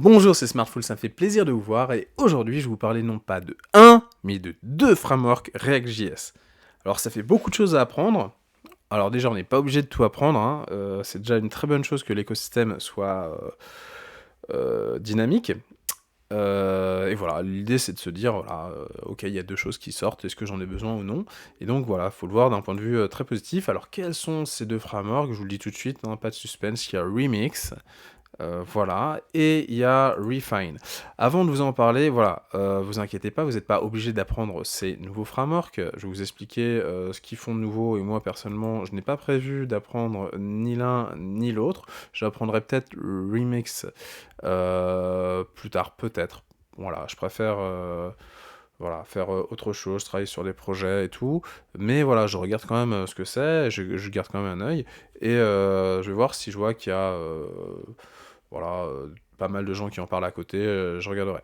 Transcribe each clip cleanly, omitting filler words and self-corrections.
Bonjour, c'est Smartful, ça me fait plaisir de vous voir et aujourd'hui je vais vous parler non pas de un, mais de deux frameworks React.js. Alors ça fait beaucoup de choses à apprendre. Alors déjà on n'est pas obligé de tout apprendre, hein. C'est déjà une très bonne chose que l'écosystème soit dynamique. Et voilà, l'idée c'est de se dire, voilà, ok, il y a deux choses qui sortent, est-ce que j'en ai besoin ou non? Et donc voilà, faut le voir d'un point de vue très positif. Alors quels sont ces deux frameworks? Je vous le dis tout de suite, hein, pas de suspense, il y a Remix. Voilà, et il y a Refine. Avant de vous en parler, voilà, vous inquiétez pas, vous n'êtes pas obligé d'apprendre ces nouveaux frameworks. Je vais vous expliquer ce qu'ils font de nouveau, et moi personnellement, je n'ai pas prévu d'apprendre ni l'un ni l'autre. J'apprendrai peut-être Remix plus tard, peut-être. Voilà, je préfère voilà, faire autre chose, travailler sur des projets et tout. Mais voilà, je regarde quand même ce que c'est, je garde quand même un œil, et je vais voir si je vois qu'il y a voilà, pas mal de gens qui en parlent à côté, je regarderai.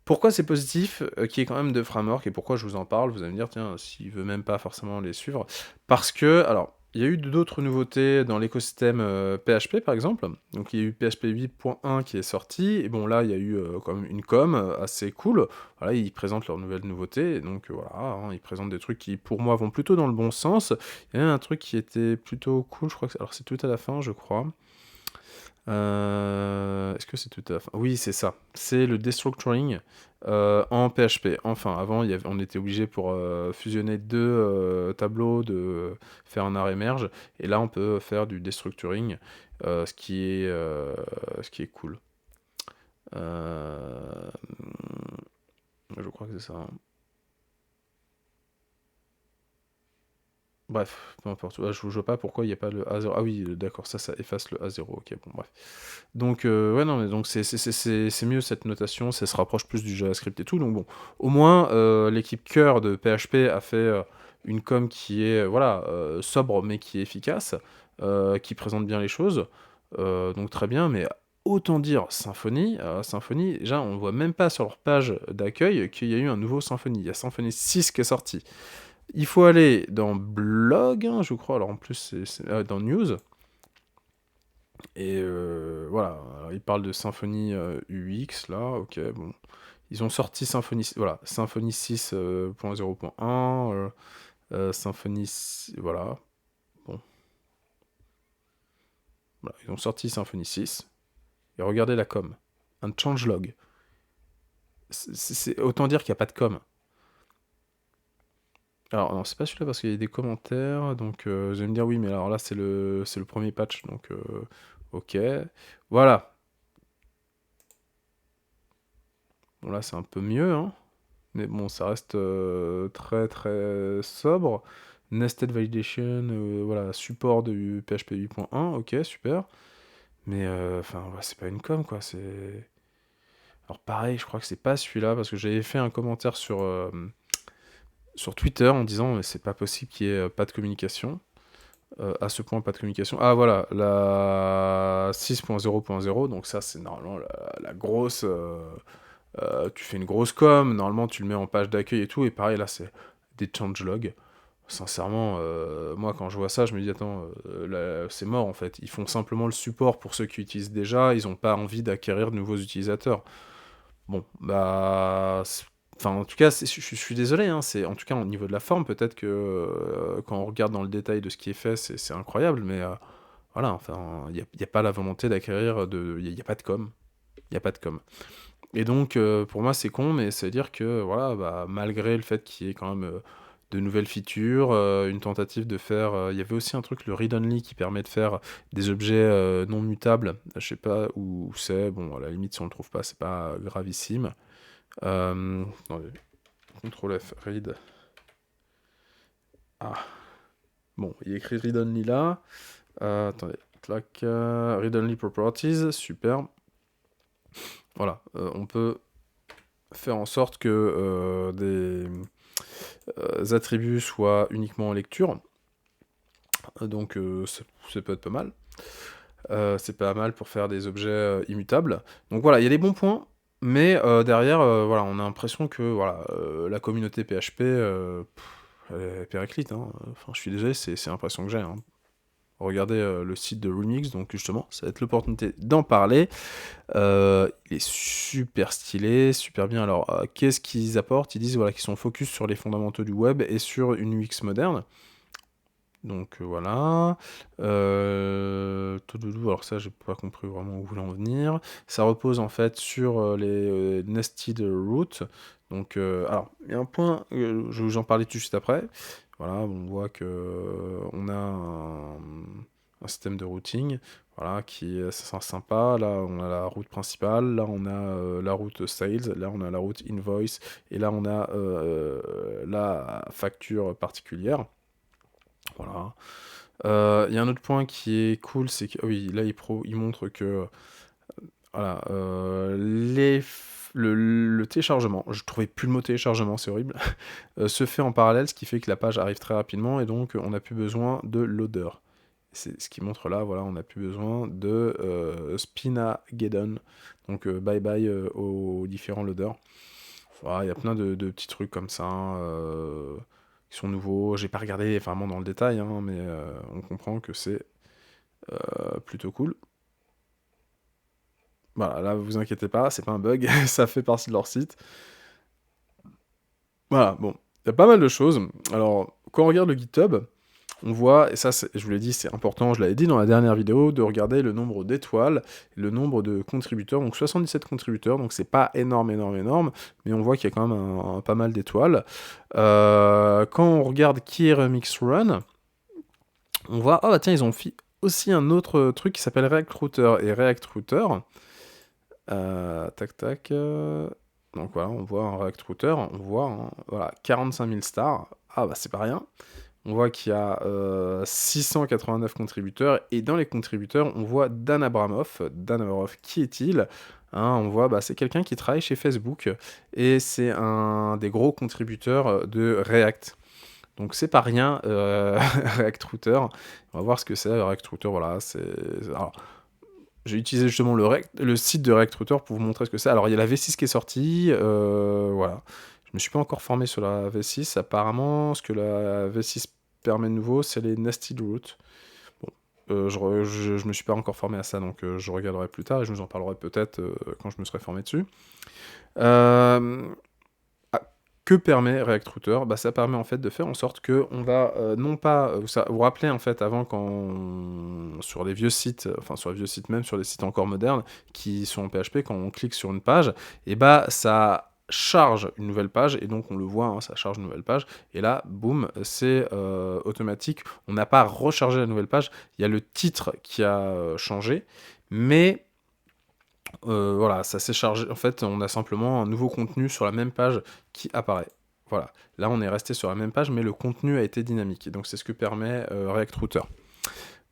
Pourquoi c'est positif qu'il y ait quand même deux frameworks et pourquoi je vous en parle? Vous allez me dire, tiens, s'il veut même pas forcément les suivre. Parce que, alors, il y a eu d'autres nouveautés dans l'écosystème PHP par exemple. Donc il y a eu PHP 8.1 qui est sorti, et bon là il y a eu quand même une com assez cool. Voilà, ils présentent leurs nouvelles nouveautés, et donc voilà, hein, ils présentent des trucs qui pour moi vont plutôt dans le bon sens. Il y a même un truc qui était plutôt cool, je crois que alors c'est tout à la fin, je crois. Est-ce que c'est tout à la fin? Oui, c'est ça. C'est le destructuring en PHP. Enfin, avant, on était obligé pour fusionner deux tableaux de faire un arrêt merge, et là, on peut faire du destructuring, ce qui est cool. Euh, je crois que c'est ça, hein. Bref, peu importe. Je vois pas pourquoi il n'y a pas le A0. Ah oui, d'accord, ça efface le A0. Ok, bon, bref. Donc, ouais, non, mais donc c'est mieux cette notation, ça se rapproche plus du JavaScript et tout. Donc, bon, au moins, l'équipe cœur de PHP a fait une com qui est, voilà, sobre mais qui est efficace, qui présente bien les choses. Donc, très bien, mais autant dire Symfony. Symfony, déjà, on voit même pas sur leur page d'accueil qu'il y a eu un nouveau Symfony. Il y a Symfony 6 qui est sorti. Il faut aller dans blog, hein, je crois, alors en plus, dans news. Et voilà, alors, ils parlent de Symfony UX, là, ok, bon. Ils ont sorti Symfony, voilà, Symfony 6.0.1, Symfony, voilà, bon, voilà, ils ont sorti Symfony 6, et regardez la com, un changelog. Autant dire qu'il n'y a pas de com. Alors, non, c'est pas celui-là parce qu'il y a des commentaires, donc vous allez me dire, oui, mais alors là, c'est le premier patch, donc ok. Voilà, bon là, c'est un peu mieux, hein. Mais bon, ça reste très très sobre. Nested Validation, voilà, support de PHP 8.1, ok, super. Mais enfin, ouais, c'est pas une com, quoi. C'est. Alors pareil, je crois que c'est pas celui-là, parce que j'avais fait un commentaire sur Twitter en disant mais c'est pas possible qu'il y ait pas de communication. À ce point, pas de communication. Ah voilà, la 6.0.0, donc ça c'est normalement la grosse. Tu fais une grosse com, normalement tu le mets en page d'accueil et tout, et pareil là c'est des changelogs. Sincèrement, moi quand je vois ça, je me dis attends, c'est mort en fait. Ils font simplement le support pour ceux qui utilisent déjà, ils ont pas envie d'acquérir de nouveaux utilisateurs. Bon, bah. Enfin, en tout cas, je suis désolé, hein, en tout cas au niveau de la forme, peut-être que quand on regarde dans le détail de ce qui est fait, c'est incroyable, mais voilà, enfin, il y a pas la volonté d'acquérir il y a pas de com. Il y a pas de com. Et donc, pour moi, c'est con, mais ça veut dire que, voilà, bah, malgré le fait qu'il y ait quand même de nouvelles features, une tentative de faire. Il y avait aussi un truc, le read-only, qui permet de faire des objets non mutables. Je sais pas où c'est, bon, à la limite, si on le trouve pas, c'est pas gravissime. Attendez, CTRL F, read. Ah, bon, il y a écrit read-only là. Attendez, clac, read-only properties, super. Voilà, on peut faire en sorte que des attributs soient uniquement en lecture. Donc ça peut être pas mal. C'est pas mal pour faire des objets immutables. Donc voilà, il y a des bons points, mais derrière, voilà, on a l'impression que voilà, la communauté PHP, elle est périclite, hein. Enfin, je suis désolé, c'est l'impression que j'ai, hein. regardez le site de Remix, donc justement, ça va être l'opportunité d'en parler. Il est super stylé, super bien. Alors, qu'est-ce qu'ils apportent? Ils disent voilà, qu'ils sont focus sur les fondamentaux du web et sur une UX moderne. Donc voilà. Toudoudou, alors ça, j'ai pas compris vraiment où vous voulez en venir. Ça repose en fait sur les nested routes. Donc, alors, il y a un point, je vais vous en parler tout de suite après. Voilà, on voit que on a un système de routing, voilà, qui est sympa. Là, on a la route principale, là, on a la route sales, là, on a la route invoice, et là, on a la facture particulière. Voilà. Il y a un autre point qui est cool, c'est que, oui, là, il montre que, voilà, le téléchargement, je trouvais plus le mot téléchargement, c'est horrible, se fait en parallèle, ce qui fait que la page arrive très rapidement, et donc on n'a plus besoin de loader. C'est ce qui montre là, voilà, on n'a plus besoin de Spinageddon. Donc bye bye aux différents loaders. Voilà, il y a plein de petits trucs comme ça qui sont nouveaux. J'ai pas regardé vraiment dans le détail, hein, mais on comprend que c'est plutôt cool. Voilà, là, vous inquiétez pas, c'est pas un bug, ça fait partie de leur site. Voilà, bon, il y a pas mal de choses. Alors, quand on regarde le GitHub, on voit, et ça, je vous l'ai dit, c'est important, je l'avais dit dans la dernière vidéo, de regarder le nombre d'étoiles, le nombre de contributeurs, donc 77 contributeurs, donc c'est pas énorme, mais on voit qu'il y a quand même pas mal d'étoiles. Quand on regarde qui est Remix Run, on voit, oh bah tiens, ils ont fait aussi un autre truc qui s'appelle React Router, et React Router, tac tac, donc voilà, on voit un React Router, on voit, hein, voilà, 45 000 stars, ah bah c'est pas rien. On voit qu'il y a 689 contributeurs, et dans les contributeurs, on voit Dan Abramov. Dan Abramov, qui est-il? Hein, on voit, bah, c'est quelqu'un qui travaille chez Facebook, et c'est un des gros contributeurs de React. Donc c'est pas rien, React Router. On va voir ce que c'est, React Router, voilà, Alors, j'ai utilisé justement le site de React Router pour vous montrer ce que c'est. Alors, il y a la V6 qui est sortie, voilà. Je me suis pas encore formé sur la V6. Apparemment, ce que la V6 permet de nouveau, c'est les nested routes. Bon, je me suis pas encore formé à ça, donc je regarderai plus tard et je vous en parlerai peut-être quand je me serai formé dessus. Ah, que permet React Router? Bah, ça permet en fait de faire en sorte que on va non pas, vous vous rappelez en fait avant sur les vieux sites, enfin sur les vieux sites même, sur les sites encore modernes qui sont en PHP, quand on clique sur une page, et bah ça charge une nouvelle page, et donc on le voit, hein, ça charge une nouvelle page, et là, boum, c'est automatique, on n'a pas à recharger la nouvelle page, il y a le titre qui a changé, mais voilà, ça s'est chargé. En fait, on a simplement un nouveau contenu sur la même page qui apparaît. Voilà. Là, on est resté sur la même page, mais le contenu a été dynamique. Et donc, c'est ce que permet React Router.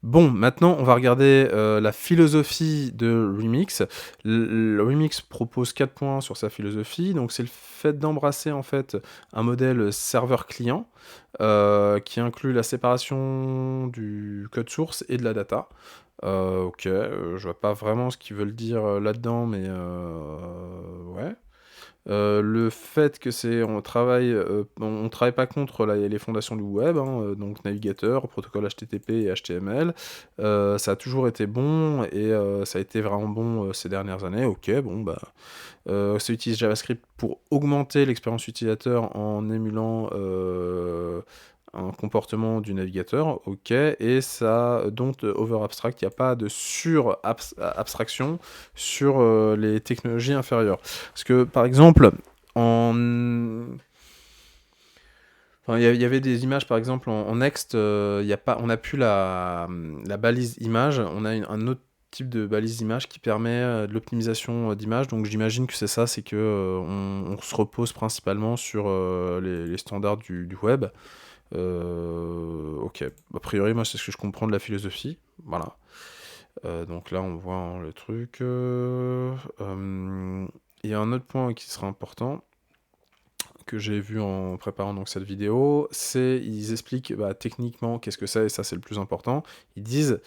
Bon, maintenant, on va regarder la philosophie de Remix. Le Remix propose 4 points sur sa philosophie. Donc, c'est le fait d'embrasser en fait un modèle serveur-client qui inclut la séparation du code source et de la data. Ok, je vois pas vraiment ce qu'ils veulent dire là-dedans, mais ouais. Le fait que on travaille pas contre les fondations du web, hein, donc navigateur, protocole HTTP et HTML, ça a toujours été bon, et ça a été vraiment bon ces dernières années. Ok, bon bah, ça utilise JavaScript pour augmenter l'expérience utilisateur en émulant un comportement du navigateur, ok, et ça don't over abstract, il n'y a pas de sur-abstraction sur les technologies inférieures. Parce que, par exemple, Enfin, il y avait des images, par exemple, en Next, on n'a plus la balise image, on a un autre type de balise image qui permet de l'optimisation d'image, donc j'imagine que c'est ça, c'est que on se repose principalement sur les standards du web. Ok, a priori, moi, c'est ce que je comprends de la philosophie, voilà. Donc là, on voit hein, le truc. Il y a un autre point qui sera important, que j'ai vu en préparant donc cette vidéo, ils expliquent techniquement qu'est-ce que c'est, et ça c'est le plus important. Ils disent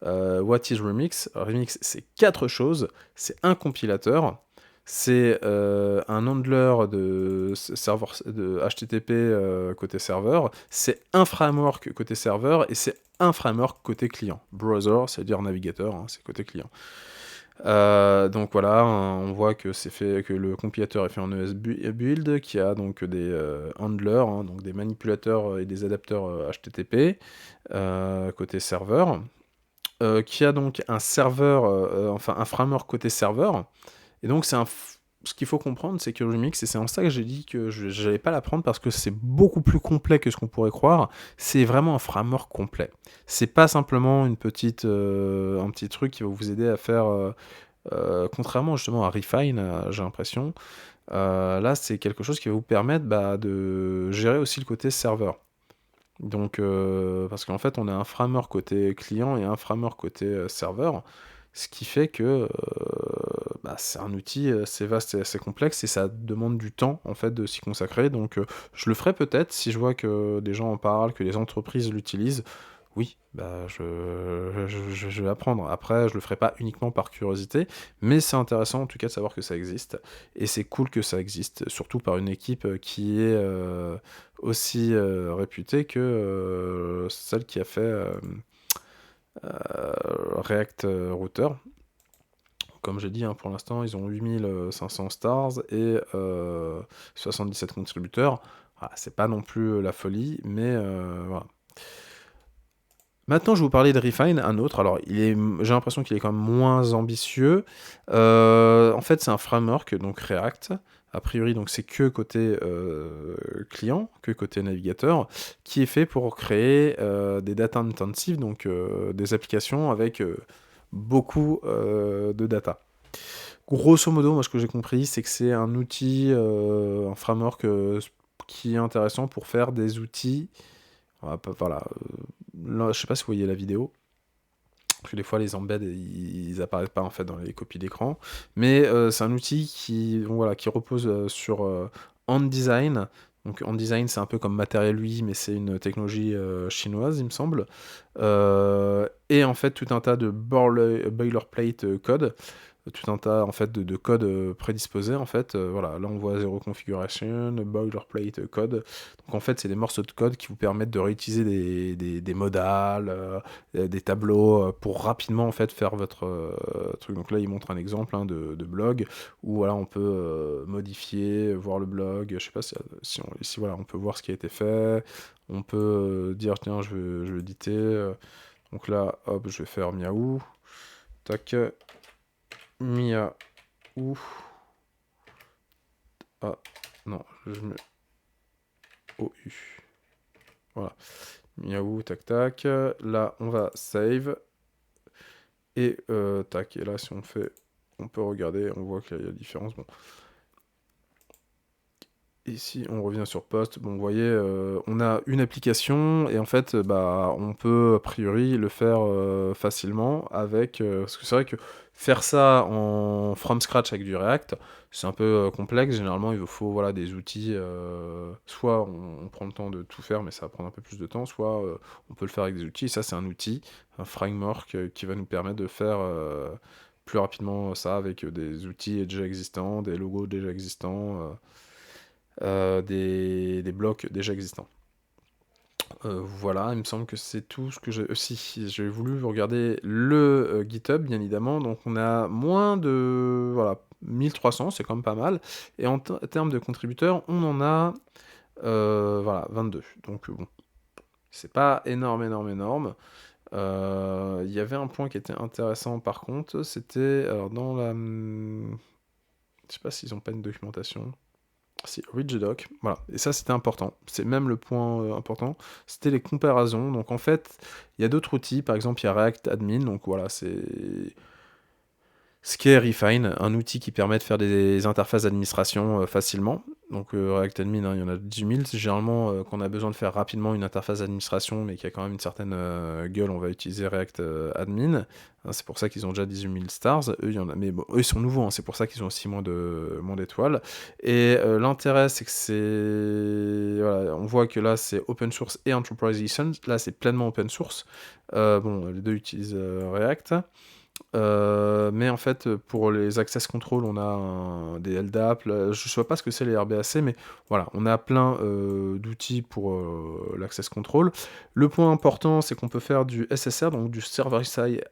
what is Remix? Remix, c'est 4 choses. C'est un compilateur, C'est un handler de serveur de HTTP côté serveur, c'est un framework côté serveur et c'est un framework côté client. Browser, c'est-à-dire navigateur, hein, c'est côté client. Donc voilà, on voit que c'est fait, que le compilateur est fait en ES Build, qui a donc des handlers, hein, donc des manipulateurs et des adapteurs HTTP côté serveur, qui a donc un serveur, enfin un framework côté serveur. Et donc ce qu'il faut comprendre, c'est que Remix, et c'est en ça que j'ai dit que je n'allais pas l'apprendre parce que c'est beaucoup plus complet que ce qu'on pourrait croire, c'est vraiment un framework complet. C'est pas simplement un petit truc qui va vous aider à faire, contrairement justement à Refine, j'ai l'impression, là c'est quelque chose qui va vous permettre de gérer aussi le côté serveur. Donc, parce qu'en fait, on a un framework côté client et un framework côté serveur, ce qui fait que c'est un outil assez vaste et assez complexe et ça demande du temps en fait de s'y consacrer. Donc, je le ferai peut-être si je vois que des gens en parlent, que les entreprises l'utilisent. Oui, je vais apprendre. Après, je le ferai pas uniquement par curiosité, mais c'est intéressant en tout cas de savoir que ça existe. Et c'est cool que ça existe, surtout par une équipe qui est aussi réputée que celle qui a fait React Router. Comme j'ai dit, hein, pour l'instant, ils ont 8500 stars et 77 contributeurs. Voilà, c'est pas non plus la folie, mais voilà. Maintenant, je vais vous parler de Refine, un autre. Alors, j'ai l'impression qu'il est quand même moins ambitieux. En fait, c'est un framework, donc React. A priori, donc c'est que côté client, que côté navigateur, qui est fait pour créer des data intensive, donc des applications avec beaucoup de data. Grosso modo, moi, ce que j'ai compris, c'est que c'est un outil, un framework qui est intéressant pour faire des outils. Voilà, là, je sais pas si vous voyez la vidéo, parce que des fois les embeds ils apparaissent pas en fait dans les copies d'écran, mais c'est un outil qui repose sur OnDesign. Donc OnDesign c'est un peu comme Material UI, mais c'est une technologie chinoise il me semble. Et en fait tout un tas de boilerplate code, tout un tas en fait de code prédisposés en fait. Voilà, là on voit zéro configuration, boilerplate code. Donc en fait c'est des morceaux de code qui vous permettent de réutiliser des modales, des tableaux pour rapidement en fait faire votre truc. Donc là il montre un exemple de blog où voilà on peut modifier, voir le blog. Je sais pas si ici voilà on peut voir ce qui a été fait. On peut dire tiens je veux éditer. Donc là hop je vais faire miaou. Tac. Miaou. Ah, non, je mets OU. Voilà. Miaou, tac, tac. Là, on va save. Et tac. Et là, si on fait... On peut regarder, on voit qu'il y a la différence. Bon. Ici, on revient sur Post. Bon, vous voyez, on a une application et en fait, on peut a priori le faire facilement avec. Parce que c'est vrai que faire ça en from scratch avec du React, c'est un peu complexe. Généralement, il vous faut voilà des outils. Soit on prend le temps de tout faire, mais ça va prendre un peu plus de temps. Soit on peut le faire avec des outils. Et ça, c'est un outil, un framework qui va nous permettre de faire plus rapidement ça avec des outils déjà existants, des logos déjà existants. Des blocs déjà existants. Voilà, il me semble que c'est tout ce que j'ai... Si, j'ai voulu regarder le GitHub, bien évidemment. Donc on a moins de... Voilà, 1300, c'est quand même pas mal. Et en termes de contributeurs, on en a... voilà, 22. Donc bon, c'est pas énorme, énorme, énorme. Il y avait un point qui était intéressant par contre, c'était... Alors dans la... Je sais pas s'ils ont pas une documentation. Si, Regedoc, voilà. Et ça, c'était important. C'est même le point important. C'était les comparaisons. Donc, en fait, il y a d'autres outils. Par exemple, il y a React Admin. Donc, voilà, c'est ce qui est Refine, un outil qui permet de faire des interfaces d'administration facilement. Donc React Admin, hein, il y en a 10 000. Généralement, quand on a besoin de faire rapidement une interface d'administration, mais qui a quand même une certaine gueule, on va utiliser React Admin. Hein, c'est pour ça qu'ils ont déjà 18 000 stars. Eux, il y en a, mais bon, eux, ils sont nouveaux. Hein, c'est pour ça qu'ils ont aussi moins d'étoiles. Et l'intérêt, c'est que c'est... Voilà, on voit que là, c'est open source et enterprise edition. Là, c'est pleinement open source. Bon, les deux utilisent React. Mais en fait, pour les access control, on a des LDAP, je ne sais pas ce que c'est les RBAC, mais voilà, on a plein d'outils pour l'access control. Le point important, c'est qu'on peut faire du SSR, donc du server-side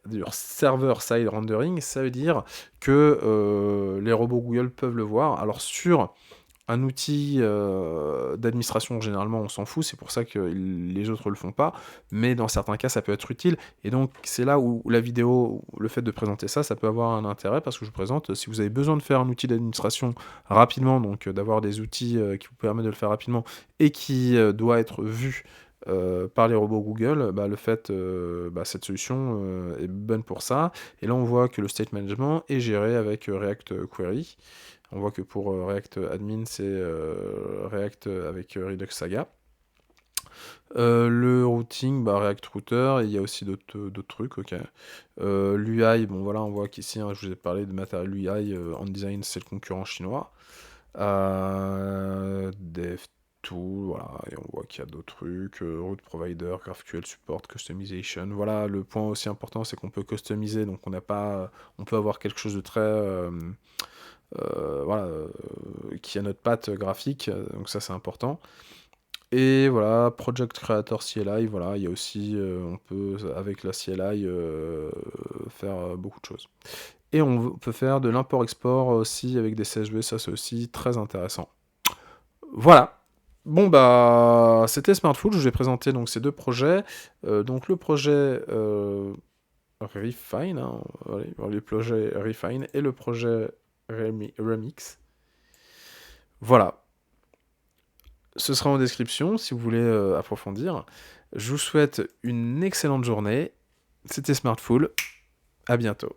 rendering. Ça veut dire que les robots Google peuvent le voir. Alors sur un outil d'administration, généralement, on s'en fout, c'est pour ça que les autres le font pas, mais dans certains cas, ça peut être utile, et donc c'est là où la vidéo, le fait de présenter ça, ça peut avoir un intérêt, parce que je vous présente, si vous avez besoin de faire un outil d'administration rapidement, donc d'avoir des outils qui vous permettent de le faire rapidement, et qui doit être vu par les robots Google, bah, cette solution est bonne pour ça, et là on voit que le state management est géré avec React Query. On voit que pour React Admin, c'est React avec Redux Saga. Le routing, bah, React Router, et il y a aussi d'autres trucs, ok. L'UI, bon voilà, on voit qu'ici, hein, je vous ai parlé de Material UI, OnDesign, c'est le concurrent chinois. DevTool, voilà, et on voit qu'il y a d'autres trucs, Route Provider, GraphQL Support, Customization. Voilà, le point aussi important, c'est qu'on peut customiser, donc on peut avoir quelque chose de très voilà, qui a notre patte graphique, donc ça c'est important. Et voilà, Project Creator CLI, voilà, il y a aussi, on peut, avec la CLI, faire beaucoup de choses. Et on peut faire de l'import-export aussi avec des CSV, ça c'est aussi très intéressant. Voilà. Bon bah, c'était Smartful, je vous ai présenté donc ces deux projets. Donc le projet Refine, hein, les projets Refine et le projet Remix. Voilà. Ce sera en description si vous voulez approfondir. Je vous souhaite une excellente journée. C'était Smartful. À bientôt.